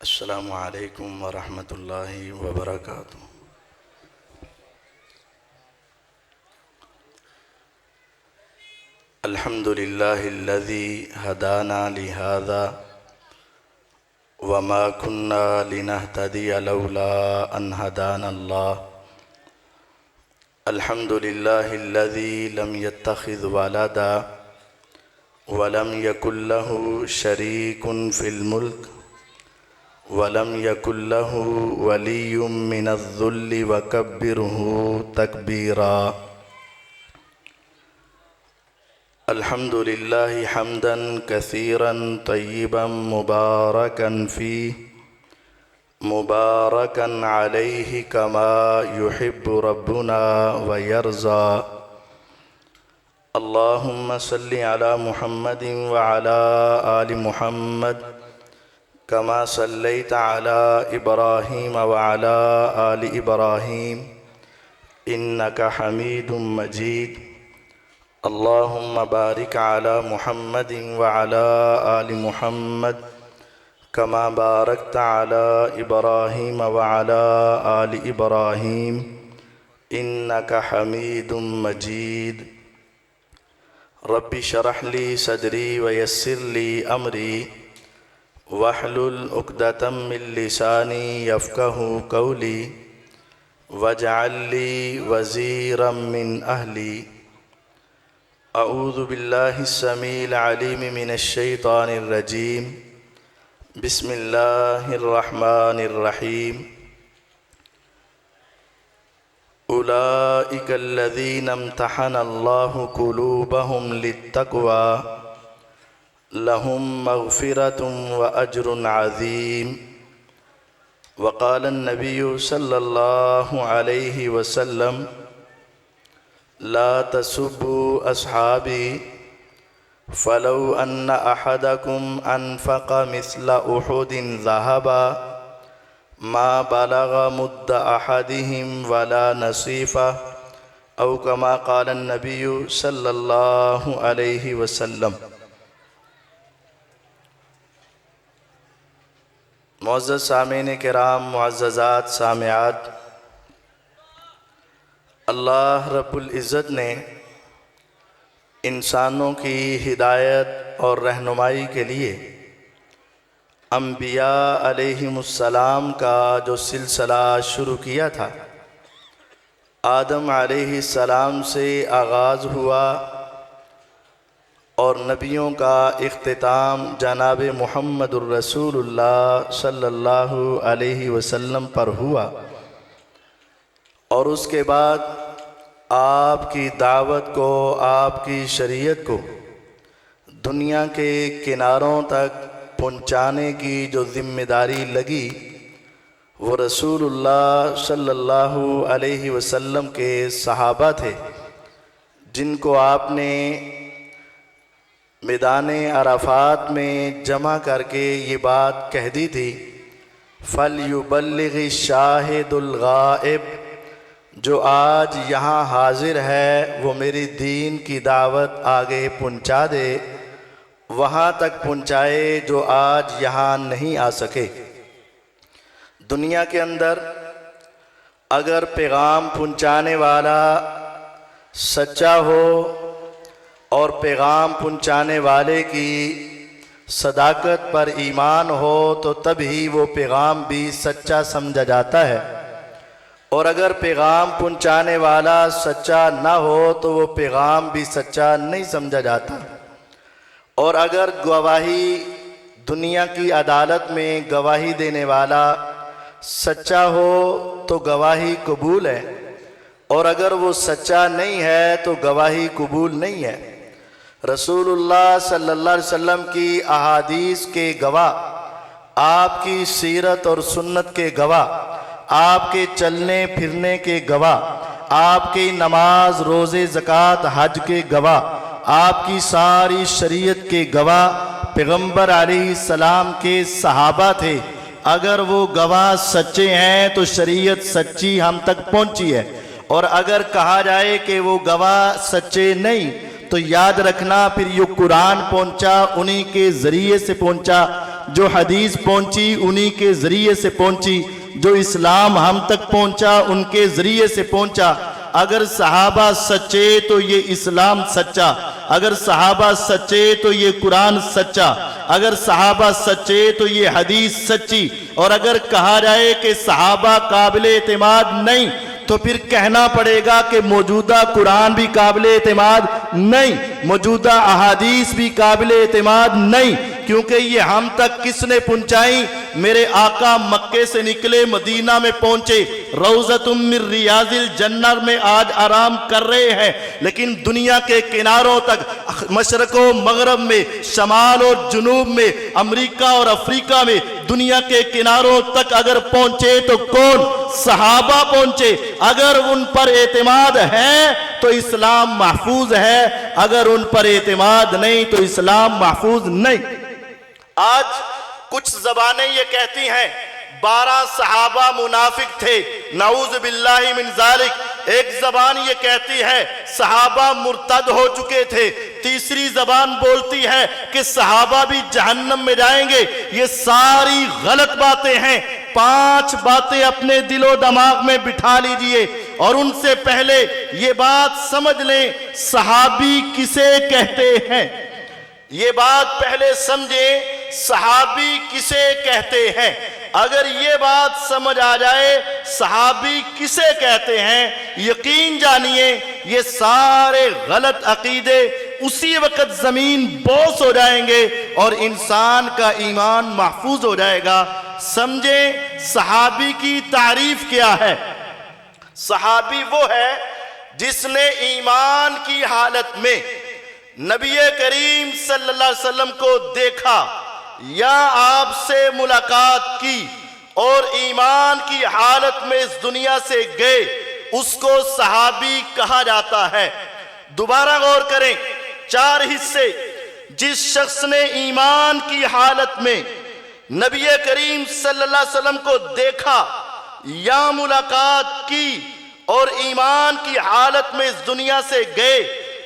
السلام علیکم ورحمۃ اللہ وبرکاتہ۔ الحمد للہ الذی ہدانا لہذا وما كنا لنهتدی لولا ان ہدانا اللہ۔ الحمد للہ الذی لم يتخذ ولدا ولم يكن له شریک فی الملک ولم يكن له ولی من الذل وکبرہ تکبیرا۔ الحمد للہ حمدا کثیرا طیبا مبارکا فیہ مبارکا علیہ کما یحب ربنا ویرضا۔ اللہم صلی علی محمد وعلی آل محمد کما صلیت علی ابراہیم وعلی آل ابراہیم انک حمید مجید۔ اللہم بارک علی محمد وعلی آل محمد کما بارکت علی ابراہیم وعلی آل ابراہیم انک حمید مجید۔ رب اشرح لی صدری ویسر لی امری واحلل عقدۃ من لسانی یفقہوا قولی واجعل لی وزیرا من اہلی۔ اعوذ باللہ السمیع العلیم من الشیطان الرجیم۔ بسم اللہ الرحمن الرحیم۔ اولئک الذین امتحن اللہ قلوبہم للتقوی لہم مغفرۃ واجر عظیم۔ وقال النبی صلی اللہ علیہ وسلم لا تسبوا اصحابی فلو ان احدکم انفق مثل احد ذهبا ما بلغ مد احدهم ولا نصیفہ او کما قال النبی صلی اللہ علیہ وسلم۔ معزز سامعین کرام، معززات سامعات، اللہ رب العزت نے انسانوں کی ہدایت اور رہنمائی کے لیے انبیاء علیہم السلام کا جو سلسلہ شروع کیا تھا، آدم علیہ السلام سے آغاز ہوا اور نبیوں کا اختتام جناب محمد الرسول اللہ صلی اللہ علیہ وسلم پر ہوا، اور اس کے بعد آپ کی دعوت کو، آپ کی شریعت کو دنیا کے کناروں تک پہنچانے کی جو ذمہ داری لگی، وہ رسول اللہ صلی اللہ علیہ وسلم کے صحابہ تھے، جن کو آپ نے میدان عرفات میں جمع کر کے یہ بات کہہ دی تھی، فَلْيُبَلِّغِ الشَّاهِدُ الْغَائِبُ، جو آج یہاں حاضر ہے وہ میری دین کی دعوت آگے پہنچا دے، وہاں تک پہنچائے جو آج یہاں نہیں آ سکے۔ دنیا کے اندر اگر پیغام پہنچانے والا سچا ہو اور پیغام پہنچانے والے کی صداقت پر ایمان ہو تو تب ہی وہ پیغام بھی سچا سمجھا جاتا ہے، اور اگر پیغام پہنچانے والا سچا نہ ہو تو وہ پیغام بھی سچا نہیں سمجھا جاتا۔ اور اگر گواہی دنیا کی عدالت میں گواہی دینے والا سچا ہو تو گواہی قبول ہے، اور اگر وہ سچا نہیں ہے تو گواہی قبول نہیں ہے۔ رسول اللہ صلی اللہ علیہ وسلم کی احادیث کے گواہ، آپ کی سیرت اور سنت کے گواہ، آپ کے چلنے پھرنے کے گواہ، آپ کی نماز روزے زکوٰۃ حج کے گواہ، آپ کی ساری شریعت کے گواہ پیغمبر علیہ السلام کے صحابہ تھے۔ اگر وہ گواہ سچے ہیں تو شریعت سچی ہم تک پہنچی ہے، اور اگر کہا جائے کہ وہ گواہ سچے نہیں تو یاد رکھنا پھر یہ قرآن پہنچا انہی کے ذریعے سے پہنچا، جو حدیث پہنچی انہی کے ذریعے سے پہنچی، جو اسلام ہم تک پہنچا ان کے ذریعے سے پہنچا۔ اگر صحابہ سچے تو یہ اسلام سچا، اگر صحابہ سچے تو یہ قرآن سچا، اگر صحابہ سچے تو یہ حدیث سچی۔ اور اگر کہا جائے کہ صحابہ قابل اعتماد نہیں تو پھر کہنا پڑے گا کہ موجودہ قرآن بھی قابل اعتماد نہیں، موجودہ احادیث بھی قابل اعتماد نہیں، کیونکہ یہ ہم تک کس نے پہنچائی؟ میرے آقا مکے سے نکلے مدینہ میں پہنچے، روضۃ من ریاض الجنہ میں آج آرام کر رہے ہیں، لیکن دنیا کے کناروں تک، مشرق و مغرب میں، شمال اور جنوب میں، امریکہ اور افریقہ میں، دنیا کے کناروں تک اگر پہنچے تو کون؟ صحابہ پہنچے۔ اگر ان پر اعتماد ہے تو اسلام محفوظ ہے، اگر ان پر اعتماد نہیں تو اسلام محفوظ نہیں۔ آج کچھ زبانیں یہ کہتی ہیں 12 صحابہ منافق تھے، نعوذ باللہ من ذالک۔ ایک زبان یہ کہتی ہے صحابہ مرتد ہو چکے تھے، تیسری زبان بولتی ہے کہ صحابہ بھی جہنم میں جائیں گے۔ یہ ساری غلط باتیں ہیں۔ 5 باتیں اپنے دل و دماغ میں بٹھا لیجئے، اور ان سے پہلے یہ بات سمجھ لیں صحابی کسے کہتے ہیں۔ یہ بات پہلے سمجھیں صحابی کسے کہتے ہیں۔ اگر یہ بات سمجھ آ جائے صحابی کسے کہتے ہیں، یقین جانیے یہ سارے غلط عقیدے اسی وقت زمین بوس ہو جائیں گے اور انسان کا ایمان محفوظ ہو جائے گا۔ سمجھیں صحابی کی تعریف کیا ہے۔ صحابی وہ ہے جس نے ایمان کی حالت میں نبی کریم صلی اللہ علیہ وسلم کو دیکھا یا آپ سے ملاقات کی اور ایمان کی حالت میں اس دنیا سے گئے، اس کو صحابی کہا جاتا ہے۔ دوبارہ غور کریں، 4 حصے۔ جس شخص نے ایمان کی حالت میں نبی کریم صلی اللہ علیہ وسلم کو دیکھا یا ملاقات کی اور ایمان کی حالت میں اس دنیا سے گئے،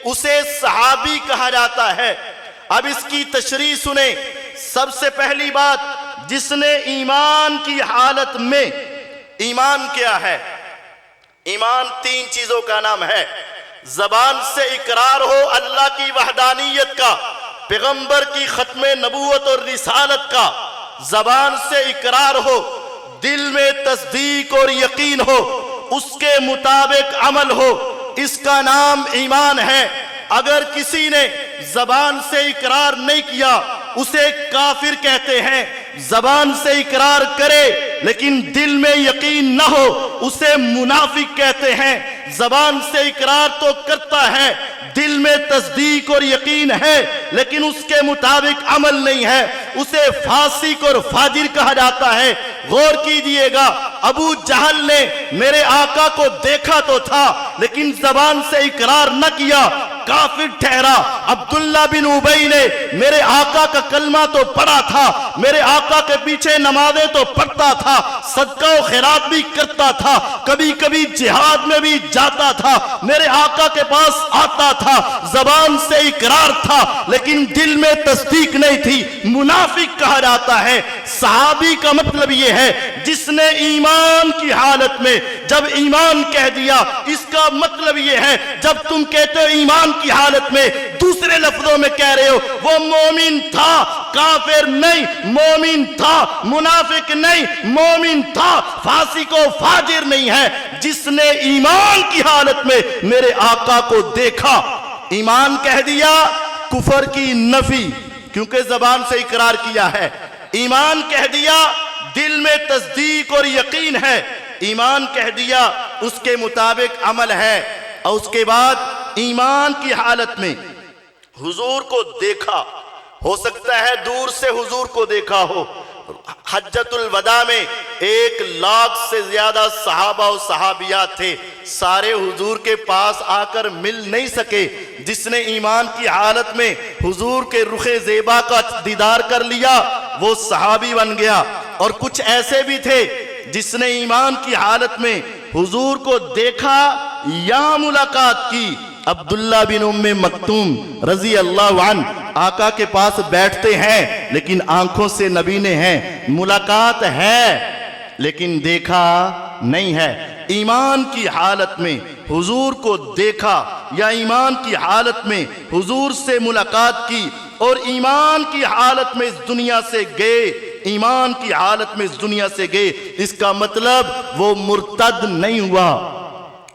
اسے صحابی کہا جاتا ہے۔ اب اس کی تشریح سنیں۔ سب سے پہلی بات، جس نے ایمان کی حالت میں، ایمان کیا ہے؟ ایمان 3 چیزوں کا نام ہے۔ زبان سے اقرار ہو اللہ کی وحدانیت کا، پیغمبر کی ختم نبوت اور رسالت کا، زبان سے اقرار ہو، دل میں تصدیق اور یقین ہو، اس کے مطابق عمل ہو، اس کا نام ایمان ہے۔ اگر کسی نے زبان سے اقرار نہیں کیا اسے کافر کہتے ہیں۔ زبان سے اقرار کرے لیکن دل میں یقین نہ ہو اسے منافق کہتے ہیں۔ زبان سے اقرار تو کرتا ہے، دل میں تصدیق اور یقین ہے لیکن اس کے مطابق عمل نہیں ہے، اسے فاسق اور فاجر کہا جاتا ہے۔ غور کیجئے گا، ابو جہل نے میرے آقا کو دیکھا تو تھا لیکن زبان سے اقرار نہ کیا، کافر ٹھہرا۔ عبداللہ بن ابی نے میرے آقا کا کلمہ تو پڑھا تھا، میرے آقا کے پیچھے نمازیں تو پڑھتا تھا، صدقہ و خیرات بھی کرتا تھا، کبھی کبھی جہاد میں بھی جاتا تھا، میرے آقا کے پاس آتا تھا، زبان سے اقرار تھا لیکن دل میں تصدیق نہیں تھی، منافق کہا جاتا ہے۔ صحابی کا مطلب یہ ہے جس نے ایمان کی حالت میں جب ایمان کہہ دیا، اس کا مطلب یہ ہے جب تم کہتے ہو ایمان کی حالت میں، دوسرے لفظوں میں کہہ رہے ہو وہ مومن تھا، کافر نہیں، مومن تھا، منافق نہیں، مومن تھا، فاسق و فاجر نہیں ہے۔ جس نے ایمان کی حالت میں میرے آقا کو دیکھا، ایمان کہہ دیا، کفر کی نفی کیونکہ زبان سے اقرار کیا ہے، ایمان کہہ دیا، دل میں تصدیق اور یقین ہے، ایمان کہہ دیا، اس کے مطابق عمل ہے، اور اس کے بعد ایمان کی حالت میں حضور کو دیکھا۔ ہو سکتا ہے دور سے حضور کو دیکھا ہو۔ حجۃ الوداع میں 1,00,000 سے زیادہ صحابہ و صحابیات تھے، سارے حضور کے پاس آ کر مل نہیں سکے۔ جس نے ایمان کی حالت میں حضور کے رخ زیبا کا دیدار کر لیا وہ صحابی بن گیا۔ اور کچھ ایسے بھی تھے جس نے ایمان کی حالت میں حضور کو دیکھا یا ملاقات کی عبداللہ بن ام مکتوم رضی اللہ عنہ آقا کے پاس بیٹھتے ہیں لیکن آنکھوں سے نبی نے ہیں، ملاقات ہے لیکن دیکھا نہیں ہے۔ ایمان کی حالت میں حضور کو دیکھا یا ایمان کی حالت میں حضور سے ملاقات کی اور ایمان کی حالت میں اس دنیا سے گئے، ایمان کی حالت میں اس دنیا سے گئے، اس کا مطلب وہ مرتد نہیں ہوا،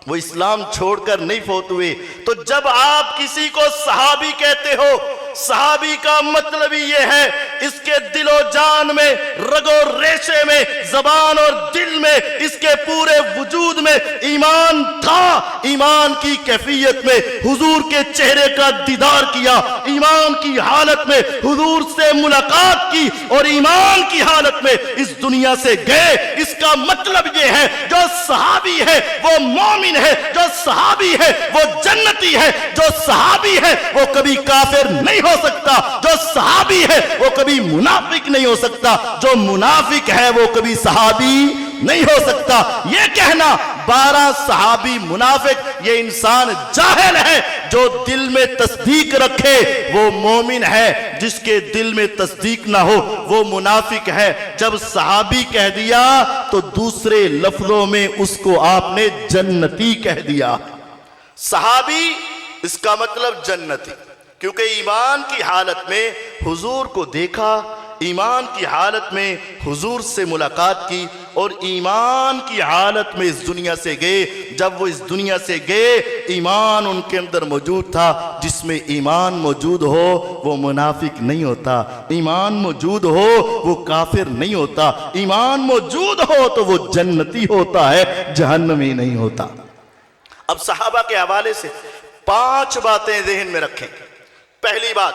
وہ اسلام چھوڑ کر نہیں فوت ہوئے۔ تو جب آپ کسی کو صحابی کہتے ہو، صحابی کا مطلب یہ ہے اس کے دل و جان میں، رگ و ریشے میں، زبان اور دل میں، اس کے پورے وجود میں ایمان تھا، ایمان کی کیفیت میں حضور کے چہرے کا دیدار کیا، ایمان کی حالت میں حضور سے ملاقات کی اور ایمان کی حالت میں اس دنیا سے گئے۔ اس کا مطلب یہ ہے جو صحابی ہے وہ مومن ہے، جو صحابی ہے وہ جنتی ہے، جو صحابی ہے وہ کبھی کافر نہیں ہو سکتا، جو صحابی ہے وہ کبھی منافق نہیں ہو سکتا، جو منافق ہے وہ کبھی صحابی نہیں ہو سکتا۔ یہ کہنا 12 صحابی منافق، یہ انسان جاہل ہے۔ جو دل میں تصدیق رکھے وہ مومن ہے، جس کے دل میں تصدیق نہ ہو وہ منافق ہے۔ جب صحابی کہہ دیا تو دوسرے لفظوں میں اس کو آپ نے جنتی کہہ دیا۔ صحابی اس کا مطلب جنتی، کیونکہ ایمان کی حالت میں حضور کو دیکھا، ایمان کی حالت میں حضور سے ملاقات کی اور ایمان کی حالت میں اس دنیا سے گئے۔ جب وہ اس دنیا سے گئے ایمان ان کے اندر موجود تھا۔ جس میں ایمان موجود ہو وہ منافق نہیں ہوتا، ایمان موجود ہو وہ کافر نہیں ہوتا، ایمان موجود ہو تو وہ جنتی ہوتا ہے، جہنمی نہیں ہوتا۔ اب صحابہ کے حوالے سے 5 باتیں ذہن میں رکھیں۔ پہلی بات،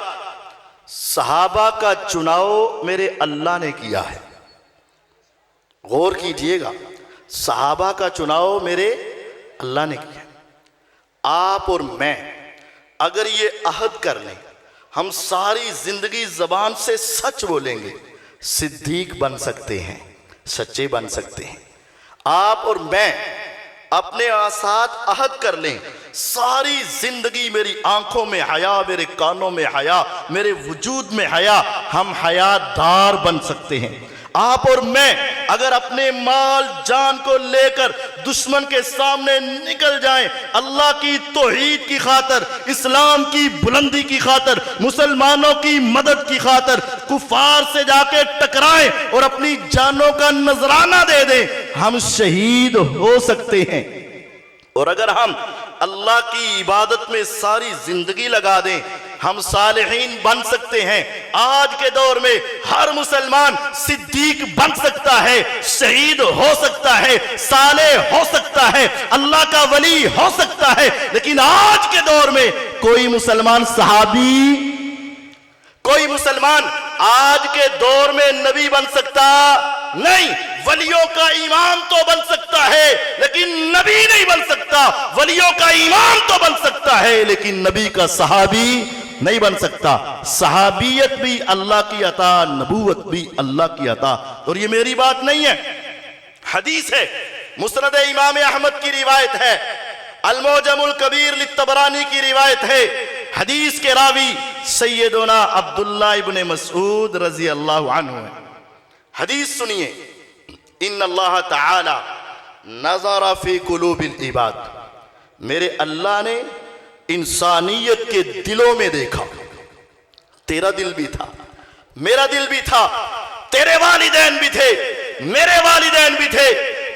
صحابہ کا چناؤ میرے اللہ نے کیا ہے۔ غور کیجئے گا، صحابہ کا چناؤ میرے اللہ نے کیا ہے۔ آپ اور میں اگر یہ عہد کر لیں، ہم ساری زندگی زبان سے سچ بولیں گے، صدیق بن سکتے ہیں، سچے بن سکتے ہیں۔ آپ اور میں اپنے ساتھ عہد کر لیں، ساری زندگی میری آنکھوں میں حیا، میرے کانوں میں حیا، میرے وجود میں حیا، ہم حیا دار بن سکتے ہیں۔ آپ اور میں اگر اپنے مال جان کو لے کر دشمن کے سامنے نکل جائیں، اللہ کی توحید کی خاطر، اسلام کی بلندی کی خاطر، مسلمانوں کی مدد کی خاطر کفار سے جا کے ٹکرائیں اور اپنی جانوں کا نذرانہ دے دیں، ہم شہید ہو سکتے ہیں۔ اور اگر ہم اللہ کی عبادت میں ساری زندگی لگا دیں، ہم صالحین بن سکتے ہیں۔ آج کے دور میں ہر مسلمان صدیق بن سکتا ہے، شہید ہو سکتا ہے، صالح ہو سکتا ہے، اللہ کا ولی ہو سکتا ہے، لیکن آج کے دور میں کوئی مسلمان صحابی، کوئی مسلمان آج کے دور میں نبی بن سکتا نہیں۔ ولیوں کا امام تو بن سکتا ہے لیکن نبی نہیں بن سکتا، ولیوں کا امام تو بن سکتا ہے لیکن نبی کا صحابی نہیں بن سکتا۔ صحابیت بھی اللہ کی عطا، نبوت بھی اللہ کی عطا۔ اور یہ میری بات نہیں ہے، حدیث ہے، مسند امام احمد کی روایت ہے، المعجم الکبیر للطبرانی کی روایت ہے۔ حدیث کے راوی سیدنا عبداللہ ابن مسعود رضی اللہ عنہ ہے۔ حدیث سنیے، ان اللہ تعالی نظر فی قلوب العباد، میرے اللہ نے انسانیت کے دلوں میں دیکھا۔ تیرا دل بھی تھا، میرا دل بھی تھا، تیرے والدین بھی تھے، میرے والدین بھی تھے،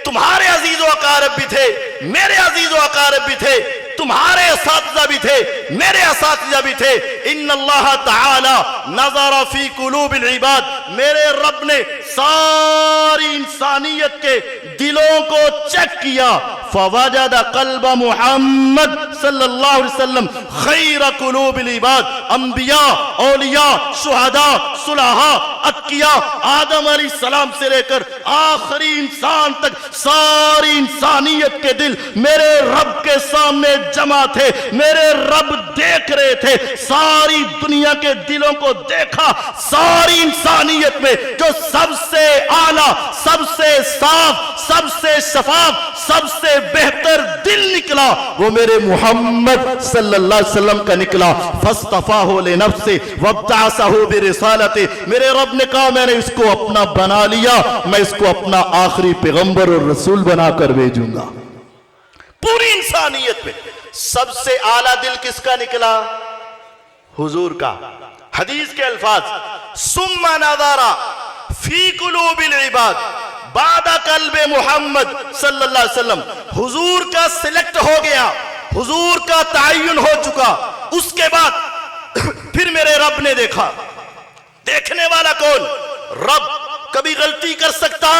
تمہارے عزیز و اقارب بھی تھے، میرے عزیز و اقارب بھی تھے، تمہارے اساتذہ بھی تھے، میرے اساتذہ بھی تھے۔ ان اللہ تعالی نظر فی قلوب العباد، میرے رب نے ساری انسانیت کے دلوں کو چیک کیا، فوجد قلب محمد صلی اللہ علیہ وسلم خیر قلوب العباد، انبیاء، اولیاء، شہداء، صلحاء، اتقیاء، آدم علیہ السلام سے لے کر آخری انسان تک ساری انسانیت کے دل میرے رب کے سامنے جمع تھے، میرے رب دیکھ رہے تھے، ساری دنیا کے دلوں کو دیکھا۔ ساری انسانیت میں جو سب سے اعلیٰ، سب سے صاف، سب سے شفاف، سب سے بہتر دل نکلا وہ میرے محمد صلی اللہ علیہ وسلم کا نکلا. فاصطفاہ لنفسہ وابتعثہ برسالتہ. میرے رب نے کہا میں نے اس کو اپنا بنا لیا، میں اس کو اپنا آخری پیغمبر اور رسول بنا کر بھیجوں گا. پوری انسانیت میں سب سے اعلیٰ دل کس کا نکلا؟ حضور کا. حدیث کے الفاظ ثم نظر فی قلوب العباد بعد قلب محمد صلی اللہ علیہ وسلم. حضور کا سلیکٹ ہو گیا، حضور کا تعین ہو چکا. اس کے بعد پھر میرے رب نے دیکھا. دیکھنے والا کون؟ رب. کبھی غلطی کر سکتا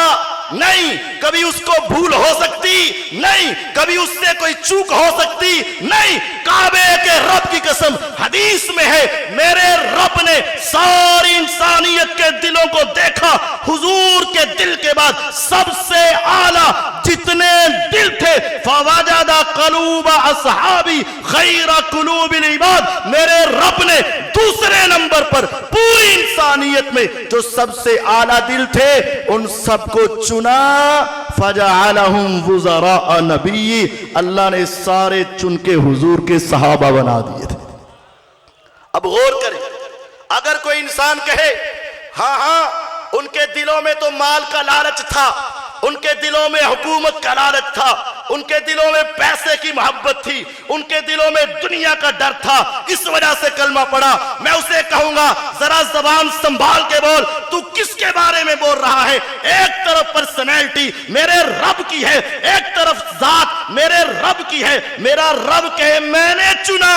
نہیں، کبھی اس کو بھول ہو سکتی نہیں، کبھی اس سے کوئی چوک ہو سکتی نہیں. کعبے کے رب کی قسم حدیث میں ہے میرے رب نے ساری انسانیت کے دلوں کو دیکھا. حضور کے دل کے بعد سب سے اعلیٰ جتنے دل تھے فوجد قلوب اصحابی خیر قلوب العباد. میرے رب نے دوسرے نمبر پر پوری انسانیت میں جو سب سے اعلیٰ دل تھے ان سب کو چنا. فجعلہم وزراء نبی. اللہ نے سارے چن کے حضور کے صحابہ بنا دیے تھے. اب غور کریں، اگر کوئی انسان کہے ہاں ان کے دلوں میں تو مال کا لالچ تھا، ان کے دلوں میں حکومت کا لالچ تھا، ان کے دلوں میں پیسے کی محبت تھی، ان کے دلوں میں دنیا کا ڈر تھا، اس وجہ سے کلمہ پڑھا. میں اسے کہوں گا ذرا زبان سنبھال کے بول. تو کس کے بارے میں بول رہا ہے؟ ایک طرف پرسنالٹی میرے رب کی ہے، ایک طرف ذات میرے رب کی ہے. میرا رب کہے میں نے چنا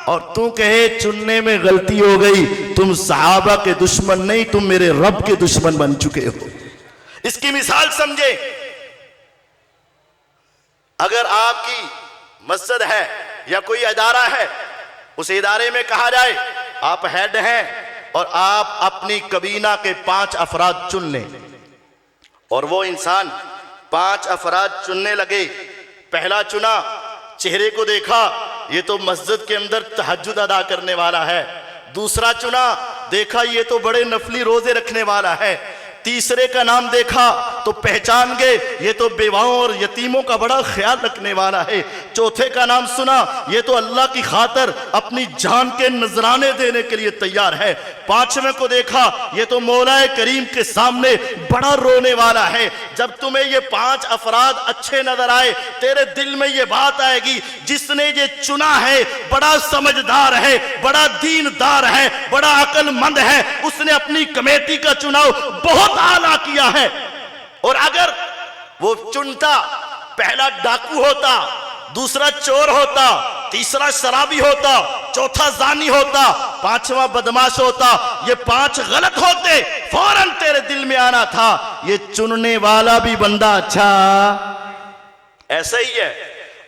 اور تو کہے چننے میں غلطی ہو گئی. تم صحابہ کے دشمن نہیں، تم میرے رب کے دشمن بن چکے ہو. اس کی مثال سمجھے. اگر آپ کی مسجد ہے یا کوئی ادارہ ہے، اس ادارے میں کہا جائے آپ ہیڈ ہیں اور آپ اپنی کابینہ کے 5 افراد چن لیں، اور وہ انسان 5 افراد چننے لگے. پہلا چنا، چہرے کو دیکھا یہ تو مسجد کے اندر تہجد ادا کرنے والا ہے. دوسرا چنا، دیکھا یہ تو بڑے نفلی روزے رکھنے والا ہے. تیسرے کا نام دیکھا تو پہچان گئے یہ تو بیواؤں اور یتیموں کا بڑا خیال رکھنے والا ہے. چوتھے کا نام سنا، یہ تو اللہ کی خاطر اپنی جان کے نذرانے دینے کے لیے تیار ہے. پانچویں کو دیکھا یہ تو مولا کریم کے سامنے بڑا رونے والا ہے. جب تمہیں یہ 5 افراد اچھے نظر آئے تیرے دل میں یہ بات آئے گی جس نے یہ چنا ہے بڑا سمجھدار ہے، بڑا دیندار ہے، بڑا عقل مند ہے، اس نے اپنی کمیٹی کا چناؤ بہت اعلیٰ کیا ہے. اور اگر وہ چنتا پہلا ڈاکو ہوتا، دوسرا چور ہوتا، تیسرا شرابی ہوتا، چوتھا زانی ہوتا، 5واں بدماش ہوتا، یہ 5 غلط ہوتے، فوراً تیرے دل میں آنا تھا یہ چننے والا بھی بندہ اچھا. ایسا ہی ہے.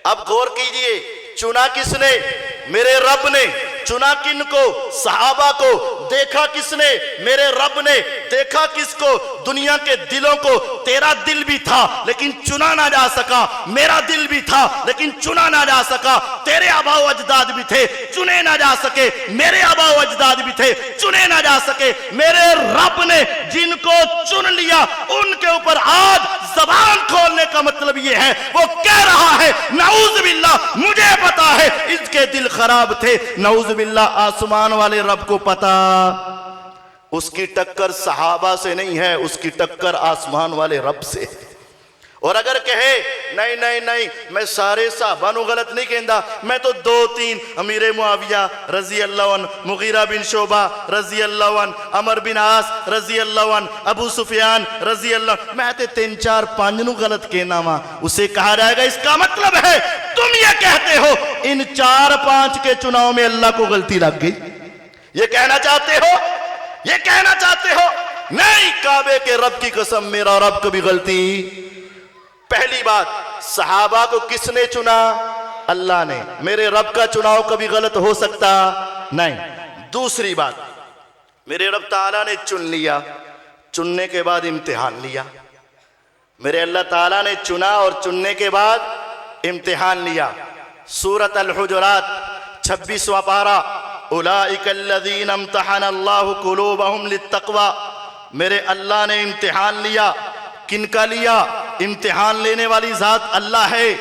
اب غور کیجئے، چنا کس نے؟ میرے رب نے. چنا کن کو؟ صحابہ کو. دیکھا کس نے؟ میرے رب نے. دیکھا کس کو؟ دنیا کے دلوں کو. تیرا دل بھی تھا لیکن چنا نہ جا سکا، میرا دل بھی تھا لیکن چنا نہ جا سکا. تیرے آبا و اجداد بھی تھے، چنے نہ جا سکے. میرے آبا و اجداد بھی تھے، چنے نہ جا سکے. میرے رب نے جن کو چن لیا ان کے اوپر آج زبان کھولنے کا مطلب یہ ہے وہ کہہ رہا ہے نعوذ باللہ مجھے پتا ہے اس کے دل خراب تھے. نعوذ باللہ آسمان والے رب کو پتا اس کی ٹکر صحابہ سے نہیں ہے، اس کی ٹکر آسمان والے رب سے. اور اگر کہے نہیں نہیں نہیں میں سارے صحابہ نو غلط نہیں کہندا، میں تو 2-3 امیر معاویہ رضی اللہ عنہ، مغیرہ بن شعبہ رضی اللہ عنہ، عمر بن عاص رضی اللہ عنہ، ابو سفیان رضی اللہ عنہ، میں تے 3-4-5 نو غلط کہنا وا. اسے کہا جائے گا اس کا مطلب ہے تم یہ کہتے ہو ان 4-5 کے چناؤ میں اللہ کو غلطی لگ گئی. یہ کہنا چاہتے ہو؟ یہ کہنا چاہتے ہو؟ نہیں، کعبے کے رب کی قسم میرا رب کبھی غلطی. پہلی بات، صحابہ کو کس نے چنا؟ اللہ نے. میرے رب کا چناؤ کبھی غلط ہو سکتا نہیں. دوسری بات، میرے رب تعالیٰ نے چن لیا، چننے کے بعد امتحان لیا. میرے اللہ تعالیٰ نے چنا اور چننے کے بعد امتحان لیا. سورۃ الحجرات 26واں پارہ، اولئک الذین امتحن اللہ قلوبہم للتقوی. میرے اللہ نے امتحان لیا. کن کا لیا؟ امتحان لینے والی ذات اللہ ہے،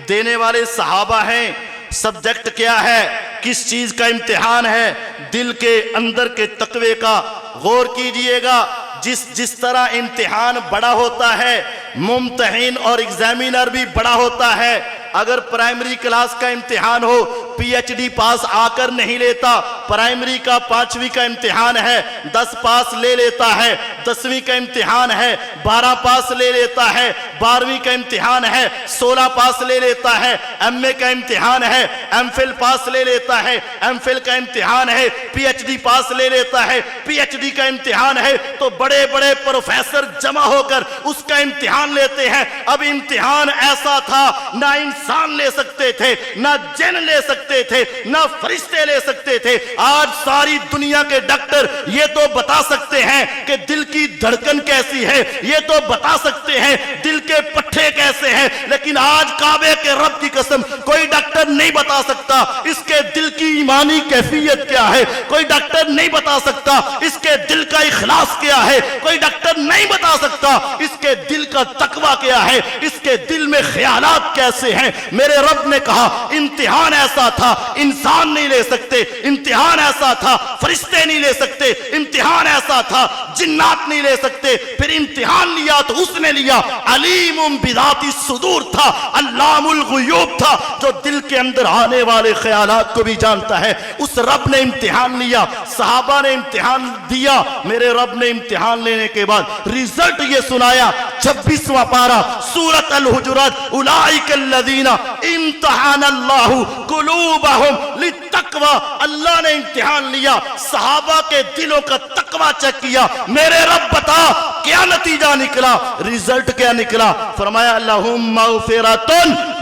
دینے والے صحابہ ہیں. سبجیکٹ کیا ہے؟ کس چیز کا امتحان ہے؟ دل کے اندر کے تقوی کا. غور کیجئے گا، جس طرح امتحان بڑا ہوتا ہے، ممتحن اور ایگزامینر بھی بڑا ہوتا ہے. اگر پرائمری کلاس کا امتحان ہو، پی ایچ ڈی پاس آ کر نہیں لیتا. پرائمری کا 5ویں کا امتحان ہے، 10 پاس لے لیتا ہے. 10ویں کا امتحان ہے، 12 پاس لے لیتا ہے. 12ویں کا امتحان ہے، 16 پاس لے لیتا ہے. ایم اے کا امتحان ہے، ایم فل پاس لے لیتا ہے. ایم فل کا امتحان ہے، پی ایچ ڈی پاس لے لیتا ہے. پی ایچ ڈی کا امتحان ہے تو بڑے بڑے پروفیسر جمع ہو کر اس کا امتحان لیتے ہیں. اب امتحان ایسا تھا، نہ انسان لے سکتے تھے، نہ جن لے سکتے تھے، نہ فرشتے لے سکتے تھے. آج ساری دنیا کے ڈاکٹر یہ تو بتا سکتے ہیں کہ دل کی دھڑکن کیسی ہے، یہ تو بتا سکتے ہیں دل کے پٹھے کیسے ہیں، لیکن آج کعبے کے رب کی قسم کوئی ڈاکٹر نہیں بتا سکتا اس کے دل کی ایمانی کیفیت کیا ہے. کوئی ڈاکٹر نہیں بتا سکتا اس کے دل کا اخلاص کیا ہے. کوئی ڈاکٹر نہیں بتا سکتا اس کے دل کا تقوی کیا ہے، اس کے دل میں خیالات کیسے ہیں. میرے رب نے کہا امتحان ایسا تھا انسان نہیں لے سکتے، امتحان ایسا تھا فرشتے نہیں لے سکتے، امتحان ایسا تھا جنات نہیں لے سکتے. پھر امتحان لیا تو اس نے لیا علیم بذات الصدور تھا، علام الغیوب تھا، جو دل کے اندر آنے والے خیالات کو بھی جانتا ہے. اس رب نے امتحان لیا، صحابہ نے امتحان دیا. میرے رب نے امتحان لینے کے بعد ریزلٹ یہ سنایا. 26واں پارہ سورۃ الحجرات، اولئک الذین امتحان اللہ قلوبہم للتقوی. اللہ نے امتحان لیا، صحابہ کے دلوں کا تقوی چیک کیا. میرے رب بتا کیا نتیجہ نکلا، ریزلٹ کیا نکلا؟ فرمایا لہم مغفرۃ،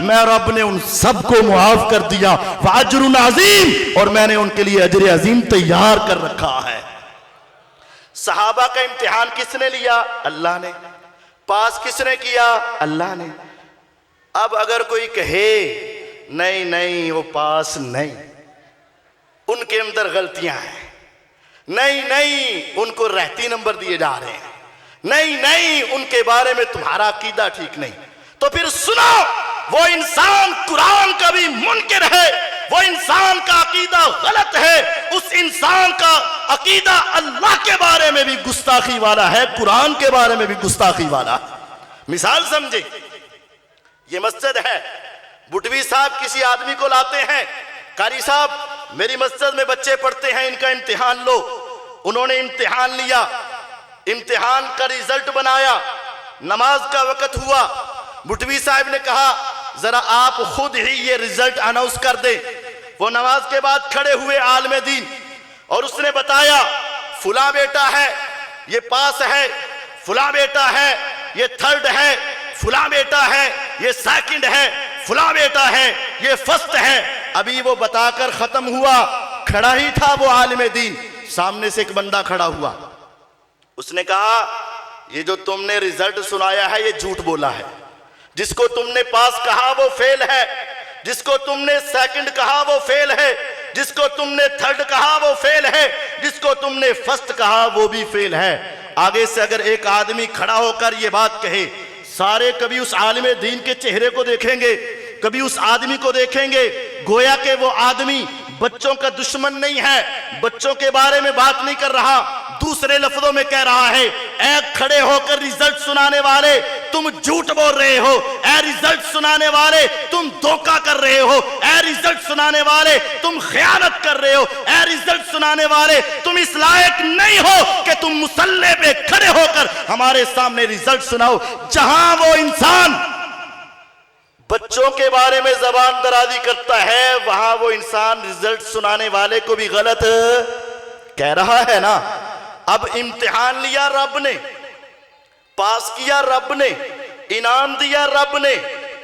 میں رب نے ان سب کو معاف کر دیا، واجر عظیم، اور میں نے ان کے لیے اجر عظیم تیار کر رکھا ہے. صحابہ کا امتحان کس نے لیا؟ اللہ نے. پاس کس نے کیا؟ اللہ نے. اب اگر کوئی کہے نہیں نہیں وہ پاس نہیں، ان کے اندر غلطیاں ہیں، نہیں نہیں ان کو رہتی نمبر دیے جا رہے ہیں، نہیں نہیں ان کے بارے میں تمہارا عقیدہ ٹھیک نہیں، تو پھر سنو، وہ انسان قرآن کا بھی منکر ہے، وہ انسان کا عقیدہ غلط ہے، اس انسان کا عقیدہ اللہ کے بارے میں بھی گستاخی والا ہے، قرآن کے بارے میں بھی گستاخی والا ہے. مثال سمجھے، یہ مسجد ہے، بٹوی صاحب کسی آدمی کو لاتے ہیں، قاری صاحب میری مسجد میں بچے پڑھتے ہیں، ان کا امتحان لو. انہوں نے امتحان لیا، امتحان کا ریزلٹ بنایا، نماز کا وقت ہوا. بٹوی صاحب نے کہا ذرا آپ خود ہی یہ ریزلٹ اناؤنس کر دیں. وہ نماز کے بعد کھڑے ہوئے عالم دین، اور اس نے بتایا فلاں بیٹا ہے یہ پاس ہے، فلاں بیٹا ہے یہ تھرڈ ہے، فلاں بیٹا ہے یہ سیکنڈ ہے، فلاں بیٹا ہے یہ فرسٹ ہے. ابھی وہ بتا کر ختم ہوا، کھڑا ہی تھا وہ عالم دین، سامنے سے ایک بندہ کھڑا ہوا. اس نے کہا یہ جو تم نے ریزلٹ سنایا ہے یہ جھوٹ بولا ہے، جس کو تم نے پاس کہا وہ فیل ہے، جس کو تم نے سیکنڈ کہا وہ فیل ہے، جس کو تم نے تھرڈ کہا وہ فیل ہے، جس کو تم نے فرسٹ کہا وہ بھی فیل ہے. آگے سے اگر ایک آدمی کھڑا ہو کر یہ بات کہے، سارے کبھی اس عالم دین کے چہرے کو دیکھیں گے، کبھی اس آدمی کو دیکھیں گے، گویا کہ وہ آدمی بچوں کا دشمن نہیں ہے، بچوں کے بارے میں بات نہیں کر رہا، دوسرے لفظوں میں کہہ رہا ہے اے کھڑے ہو کر ریزلٹ سنانے والے تم جھوٹ بول رہے ہو، اے ریزلٹ سنانے والے تم دھوکہ کر رہے ہو، اے ریزلٹ سنانے والے تم خیانت کر رہے ہو، اے ریزلٹ سنانے والے تم اس لائق نہیں ہو کہ تم مصلی پہ کھڑے ہو کر ہمارے سامنے ریزلٹ سناؤ. جہاں وہ انسان بچوں کے بارے میں زبان درازی کرتا ہے، وہاں وہ انسان ریزلٹ سنانے والے کو بھی غلط کہہ رہا ہے نا. اب امتحان لیا رب نے، پاس کیا رب نے، انعام دیا رب نے،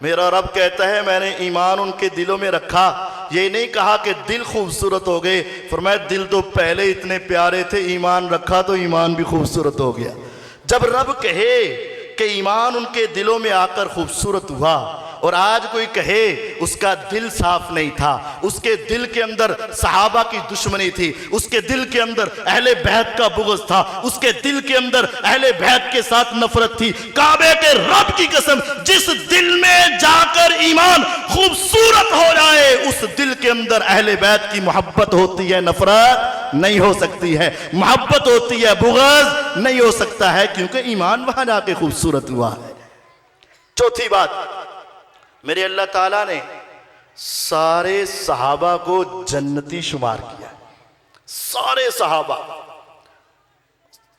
میرا رب کہتا ہے میں نے ایمان ان کے دلوں میں رکھا. یہ نہیں کہا کہ دل خوبصورت ہو گئے, فرمایا دل تو پہلے اتنے پیارے تھے, ایمان رکھا تو ایمان بھی خوبصورت ہو گیا. جب رب کہے کہ ایمان ان کے دلوں میں آ کر خوبصورت ہوا, اور آج کوئی کہے اس کا دل صاف نہیں تھا, اس کے دل کے اندر صحابہ کی دشمنی تھی, اس کے دل کے اندر اہل بیت کا بغض تھا, اس کے دل کے اندر اہل بیت کے ساتھ نفرت تھی, کعبے کے رب کی قسم جس دل میں جا کر ایمان خوبصورت ہو جائے اس دل کے اندر اہل بیت کی محبت ہوتی ہے, نفرت نہیں ہو سکتی ہے, محبت ہوتی ہے, بغض نہیں ہو سکتا ہے, کیونکہ ایمان وہاں جا کے خوبصورت ہوا ہے. چوتھی بات, میرے اللہ تعالیٰ نے سارے صحابہ کو جنتی شمار کیا. سارے صحابہ,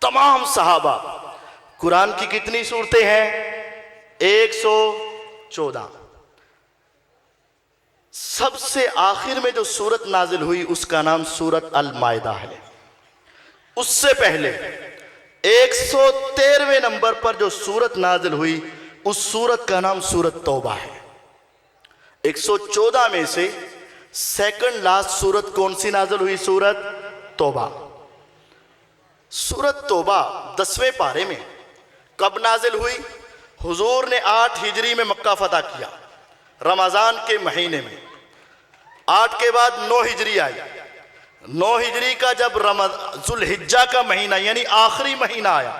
تمام صحابہ. قرآن کی کتنی سورتیں ہیں؟ 114. سب سے آخر میں جو سورت نازل ہوئی اس کا نام سورت المائدہ ہے. اس سے پہلے 113ویں نمبر پر جو سورت نازل ہوئی اس سورت کا نام سورت توبہ ہے. 114 میں سے سیکنڈ لاسٹ سورت کون سی نازل ہوئی؟ سورت توبہ. سورت توبہ 10ویں پارے میں کب نازل ہوئی؟ حضور نے 8 ہجری میں مکہ فتح کیا, رمضان کے مہینے میں. 8 کے بعد 9 ہجری آئی. 9 ہجری کا جب ذوالحجہ کا مہینہ یعنی آخری مہینہ آیا,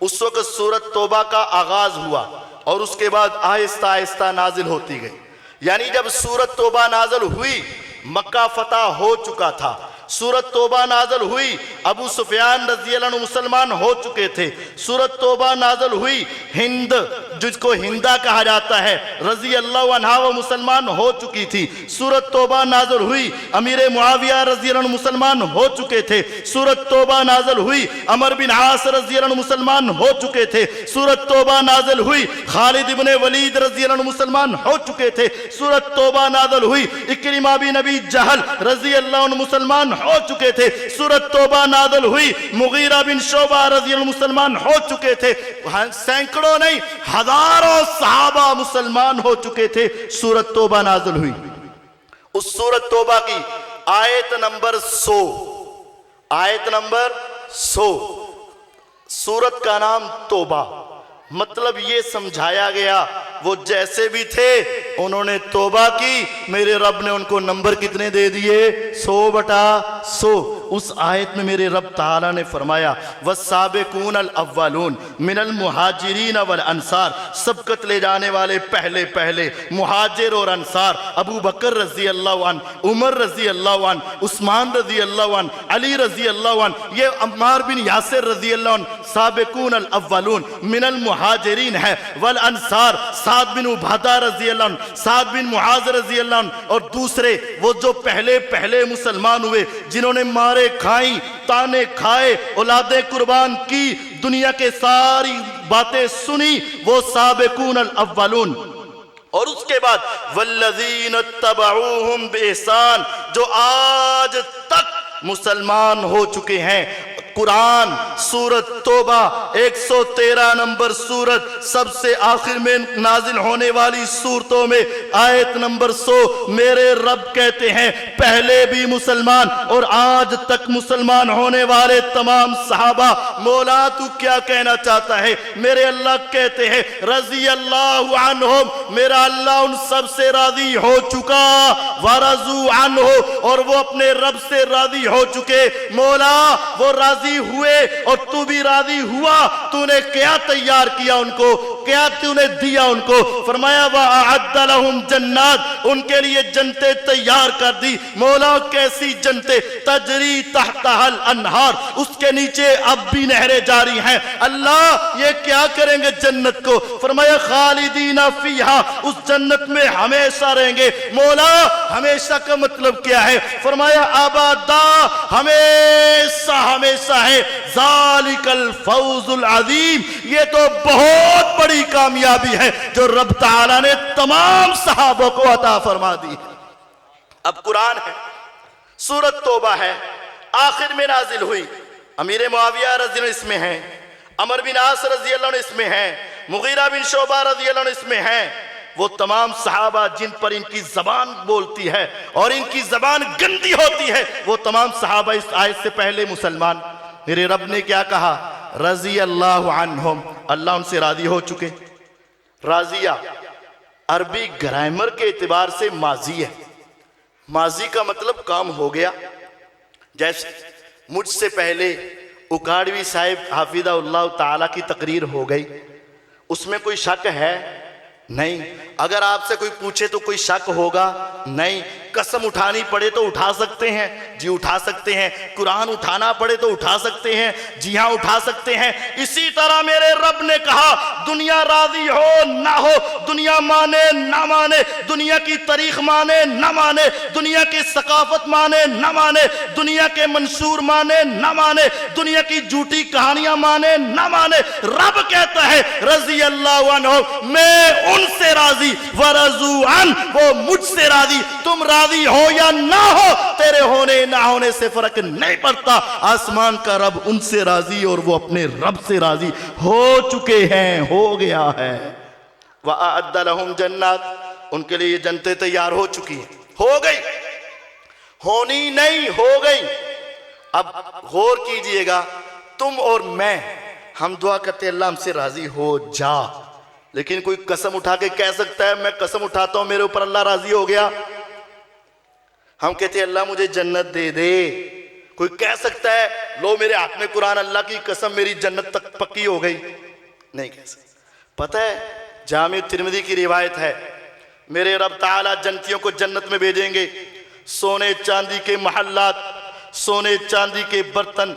اس وقت سورت توبہ کا آغاز ہوا, اور اس کے بعد آہستہ آہستہ نازل ہوتی گئی. یعنی جب سورت توبہ نازل ہوئی مکہ فتح ہو چکا تھا. سورت توبہ نازل ہوئی ابو سفیان رضی اللہ عنہ مسلمان ہو چکے تھے. سورت توبہ نازل ہوئی ہند جس کو ہندا کہا جاتا ہے رضی اللہ عنہ وہ مسلمان ہو چکی تھی. سورت توبہ نازل ہوئی امیر معاویہ رضی اللہ عنہ مسلمان ہو چکے تھے. سورت توبہ نازل ہوئی عمر بن عاص رضی اللہ عنہ مسلمان ہو چکے تھے. سورت توبہ نازل ہوئی خالد ابن ولید رضی اللہ عنہ مسلمان ہو چکے تھے. سورت توبہ نازل ہوئی اکرمہ بن ابی جہل رضی اللہ عنہ مسلمان ہو چکے تھے. سورت توبہ نازل ہوئی مغیرہ بن شعبہ رضی اللہ عنہ مسلمان ہو چکے تھے. سینکڑوں نہیں ہزاروں صحابہ مسلمان ہو چکے تھے. سورت توبہ نازل ہوئی. اس سورت توبہ کی آیت نمبر 100 آیت نمبر 100 سورت کا نام توبہ. مطلب یہ سمجھایا گیا وہ جیسے بھی تھے انہوں نے توبہ کی, میرے رب نے ان کو نمبر کتنے دے دیے؟ 100/100. اس آیت میں میرے رب تعالیٰ نے فرمایا والسابقون الاولون من المہاجرین والانصار, سبقت لے جانے والے پہلے پہلے مہاجر اور انصار, ابو بکر رضی اللہ عنہ, عمر رضی اللہ عنہ, عثمان رضی اللہ عنہ, علی رضی اللہ عنہ, یہ عمار بن یاسر رضی اللہ عنہ سابقون الاولون من المہاجرین ہے. والانصار سعد بن عبادہ رضی اللہ عنہ, سعد بن معاذ رضی اللہ عنہ, اور دوسرے وہ جو پہلے پہلے مسلمان ہوئے جنہوں نے مارے کھائیں, تانے کھائے, اولادیں قربان کی, دنیا کے ساری باتیں سنی, وہ سابقون الاولون. اور اس کے بعد والذین اتبعوہم بإحسان, جو آج تک مسلمان ہو چکے ہیں. قرآن سورت توبہ 113 نمبر سورت, سب سے آخر میں نازل ہونے والی سورتوں میں آیت نمبر 100. میرے رب کہتے ہیں پہلے بھی مسلمان اور آج تک مسلمان ہونے والے تمام صحابہ, مولا تو کیا کہنا چاہتا ہے؟ میرے اللہ کہتے ہیں رضی اللہ عنہم, میرا اللہ ان سب سے راضی ہو چکا, ورضوا عنہ, اور وہ اپنے رب سے راضی ہو چکے. مولا وہ راضی ہوئے اور تو بھی راضی ہوا, تو نے کیا تیار کیا ان کو, کیا تو نے دیا ان کو؟ فرمایا وَأَعَدَّ لَهُمْ جَنَّاتٍ, ان کے لیے جنتیں تیار کر دی. مولا کیسی جنتیں؟ تجری تحتها الانہار, اس کے نیچے اب بھی نہریں جاری ہیں. اللہ یہ کیا کریں گے جنت کو؟ فرمایا خالدین فیہا, اس جنت میں ہمیشہ رہیں گے. مولا ہمیشہ کا مطلب کیا ہے؟ فرمایا ابدا, ہمیشہ ہمیشہ ہے. ذالک الفوز العظیم, یہ تو بہت بڑی کامیابی ہے جو رب تعالیٰ نے تمام صحابوں کو عطا فرما دی. اب قرآن ہے, سورت توبہ ہے, آخر میں نازل ہوئی. امیر معاویہ رضی اللہ عنہ اس میں ہیں, عمر بن عاص رضی اللہ عنہ اس میں ہیں, مغیرہ بن شعبہ رضی اللہ عنہ اس میں ہیں. وہ تمام صحابہ جن پر ان کی زبان بولتی ہے اور ان کی زبان گندی ہوتی ہے، وہ تمام صحابہ اس آیت سے پہلے مسلمان۔ میرے رب نے کیا کہا؟ رضی اللہ عنہم، اللہ ان سے راضی ہو چکے۔ راضیہ عربی گرامر کے اعتبار سے ماضی ہے۔ ماضی کا مطلب کام ہو گیا۔ جیسے مجھ سے پہلے اکاڑوی صاحب حافظہ اللہ تعالیٰ کی تقریر ہو گئی، اس میں کوئی شک ہے؟ نہیں۔ اگر آپ سے کوئی پوچھے تو کوئی شک ہوگا؟ نہیں۔ قسم اٹھانی پڑے تو اٹھا سکتے ہیں؟ جی اٹھا سکتے ہیں۔ قرآن اٹھانا پڑے تو اٹھا سکتے ہیں؟ جی ہاں اٹھا سکتے ہیں۔ اسی طرح میرے رب نے کہا دنیا راضی ہو نہ ہو، دنیا مانے نہ مانے، دنیا کی تاریخ مانے نہ مانے، دنیا کی ثقافت مانے نہ مانے، دنیا کے منشور مانے نہ مانے، دنیا کی جھوٹی کہانیاں مانے نہ مانے، رب کہتا ہے رضی اللہ عنہ، میں ان سے راضی، ورضوا عنہ، وہ مجھ سے راضی۔ تم راضی ہو یا نہ ہو، تیرے ہونے نہ ہونے سے فرق نہیں پڑتا۔ آسمان کا رب ان سے راضی اور وہ اپنے رب سے راضی ہو چکے ہیں، ہو گیا ہے۔ وَأَعَدَّ لَهُمْ جَنَّاتٍ، ان کے لیے یہ جنتیں تیار ہو چکی ہیں، ہو گئی، ہونی نہیں، ہو گئی۔ اب غور کیجئے گا، تم اور میں، ہم دعا کرتے ہیں اللہ ہم سے راضی ہو جا، لیکن کوئی قسم اٹھا کے کہہ سکتا ہے میں قسم اٹھاتا ہوں میرے اوپر اللہ راضی ہو گیا؟ ہم کہتے ہیں اللہ مجھے جنت دے دے۔ کوئی کہہ سکتا ہے لو میرے ہاتھ میں قرآن، اللہ کی قسم میری جنت تک پکی ہو گئی؟ نہیں کہہ سکتا۔ پتہ ہے جامع ترمذی کی روایت ہے، میرے رب تعالیٰ جنتیوں کو جنت میں بھیجیں گے، سونے چاندی کے محلات، سونے چاندی کے برتن،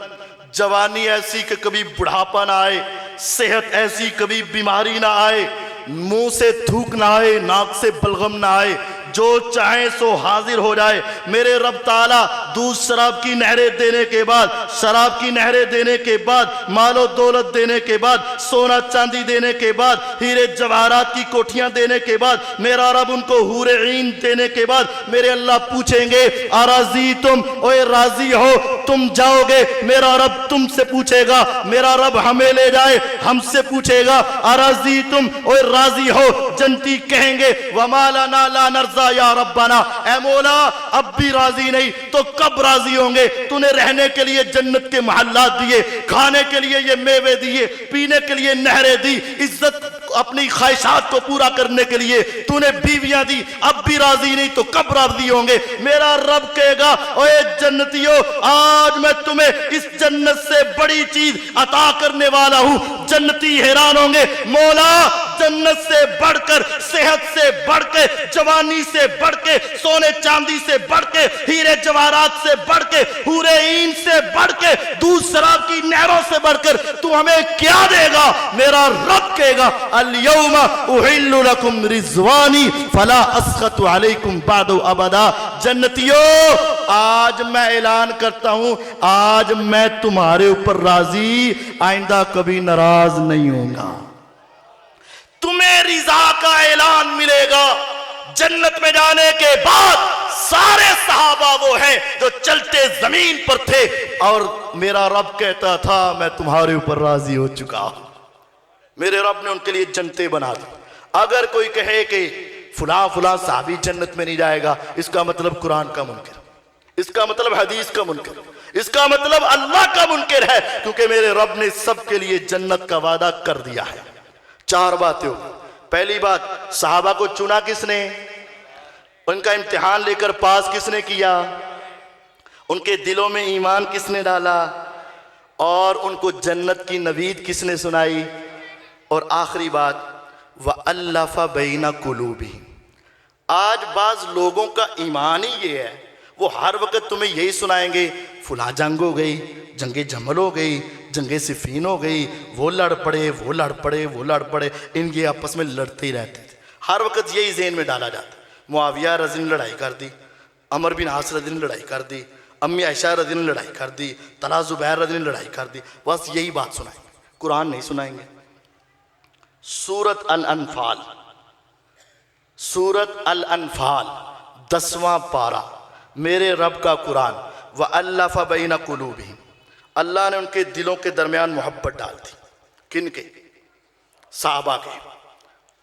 جوانی ایسی کہ کبھی بڑھاپا نہ آئے، صحت ایسی کبھی بیماری نہ آئے، منہ سے تھوک نہ آئے، ناک سے بلغم نہ آئے، جو چاہیں سو حاضر ہو جائے۔ میرے رب تعالیٰ دودھ شراب کی نہریں دینے کے بعد، شراب کی نہریں دینے کے بعد، مال و دولت دینے کے بعد، سونا چاندی دینے کے بعد، ہیرے جواہرات کی کوٹھیاں دینے کے بعد، میرا رب ان کو حور عین دینے کے بعد میرے اللہ پوچھیں گے اراضی تم، اوے راضی ہو؟ تم جاؤ گے، میرا رب تم سے پوچھے گا، میرا رب ہمیں لے جائے ہم سے پوچھے گا اراضی تم، اوے راضی ہو؟ جنتی کہیں گے وما لنا لا نرضى یا ربنا، اے مولا اب بھی راضی نہیں تو کب راضی ہوں گے؟ تو نے رہنے کے لیے جنت کے محلات دیے، کھانے کے لیے یہ میوے دیے، پینے کے لیے نہریں دی، عزت اپنی خواہشات کو پورا کرنے کے لیے تو نے بیویاں دی، اب بھی راضی نہیں تو کب راضی ہوں گے؟ میرا رب کہے گا اے جنتیوں آج میں تمہیں اس جنت سے بڑی چیز عطا کرنے والا ہوں۔ جنتی حیران ہوں گے مولا جنت سے بڑھ کر، صحت سے بڑھ کے، جوانی سے بڑھ کے، سونے چاندی سے بڑھ کے، ہیرے جواہرات سے بڑھ کے، حور عین سے بڑھ کے، دودھ شراب کی نہروں سے بڑھ کر تو ہمیں کیا دے گا؟ میرا رب کہے گا اليوم احل لکم رضوانی فلا اسخط علیکم بعد ابدا۔ جنتیوں آج میں اعلان کرتا ہوں آج میں تمہارے اوپر راضی، آئندہ کبھی ناراض نہیں ہوں گا۔ تمہیں رضا کا اعلان ملے گا۔ جنت میں جانے کے بعد سارے صحابہ وہ ہیں جو چلتے زمین پر تھے اور میرا رب کہتا تھا میں تمہارے اوپر راضی ہو چکا ہوں۔ میرے رب نے ان کے لیے جنتیں بنا دی۔ اگر کوئی کہے کہ فلاں فلاں صحابی جنت میں نہیں جائے گا، اس کا مطلب قرآن کا منکر، اس کا مطلب حدیث کا منکر، اس کا مطلب اللہ کا منکر ہے، کیونکہ میرے رب نے سب کے لیے جنت کا وعدہ کر دیا ہے۔ چار باتیں ہو۔ پہلی بات، صحابہ کو چنا کس نے؟ ان کا امتحان لے کر پاس کس نے کیا؟ ان کے دلوں میں ایمان کس نے ڈالا؟ اور ان کو جنت کی نوید کس نے سنائی؟ اور آخری بات وَأَلَّفَ بَيْنَ قُلُوبِهِمْ۔ آج بعض لوگوں کا ایمان ہی یہ ہے، وہ ہر وقت تمہیں یہی سنائیں گے فلاں جنگ ہو گئی، جنگ جمل ہو گئی، جنگ صفین ہو گئی، وہ لڑ پڑے وہ لڑ پڑے وہ لڑ پڑے، ان کے آپس میں لڑتے ہی رہتے تھے۔ ہر وقت یہی ذہن میں ڈالا جاتا۔ معاویہ رضی اللہ عنہ نے لڑائی کر دی، عمر بن عاص رضی اللہ عنہ نے لڑائی کر دی، امی عائشہ رضی اللہ عنہ نے لڑائی کر دی، طلحہ زبیر رضی اللہ عنہ نے لڑائی کر دی، بس یہی بات سنائیں گے، قرآن نہیں سنائیں گے۔ سورۃ الانفال، سورۃ الانفال 10واں پارہ، میرے رب کا قرآن۔ وَأَلَّفَ بَيْنَ قُلُوبِهِمْ، اللہ نے ان کے دلوں کے درمیان محبت ڈال دی۔ کن کے؟ صحابہ کے۔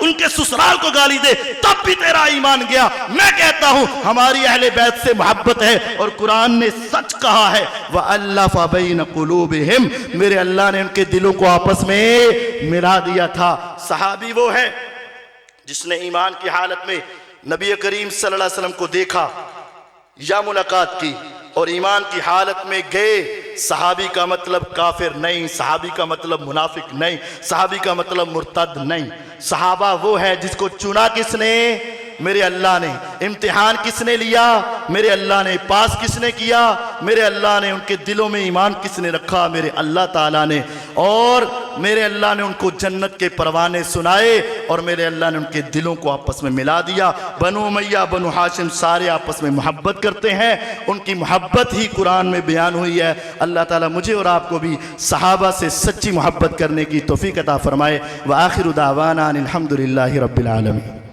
ان کے سسرال کو گالی دے تب بھی تیرا ایمان گیا۔ میں کہتا ہوں ہماری اہل بیت سے محبت ہے، اور قرآن نے سچ کہا ہے وَأَلَّفَ بَيْنَ قُلُوبِهِمْ، میرے اللہ نے ان کے دلوں کو آپس میں ملا دیا تھا۔ صحابی وہ ہے جس نے ایمان کی حالت میں نبی کریم صلی اللہ علیہ وسلم کو دیکھا یا ملاقات کی اور ایمان کی حالت میں گئے۔ صحابی کا مطلب کافر نہیں، صحابی کا مطلب منافق نہیں، صحابی کا مطلب مرتد نہیں۔ صحابہ وہ ہے جس کو چنا کس نے؟ میرے اللہ نے۔ امتحان کس نے لیا؟ میرے اللہ نے۔ پاس کس نے کیا؟ میرے اللہ نے۔ ان کے دلوں میں ایمان کس نے رکھا؟ میرے اللہ تعالیٰ نے۔ اور میرے اللہ نے ان کو جنت کے پروانے سنائے، اور میرے اللہ نے ان کے دلوں کو آپس میں ملا دیا۔ بنو امیہ، بنو ہاشم سارے آپس میں محبت کرتے ہیں، ان کی محبت ہی قرآن میں بیان ہوئی ہے۔ اللہ تعالیٰ مجھے اور آپ کو بھی صحابہ سے سچی محبت کرنے کی توفیق عطا فرمائے۔ وآخر دعوانا ان الحمد للہ رب العالمین۔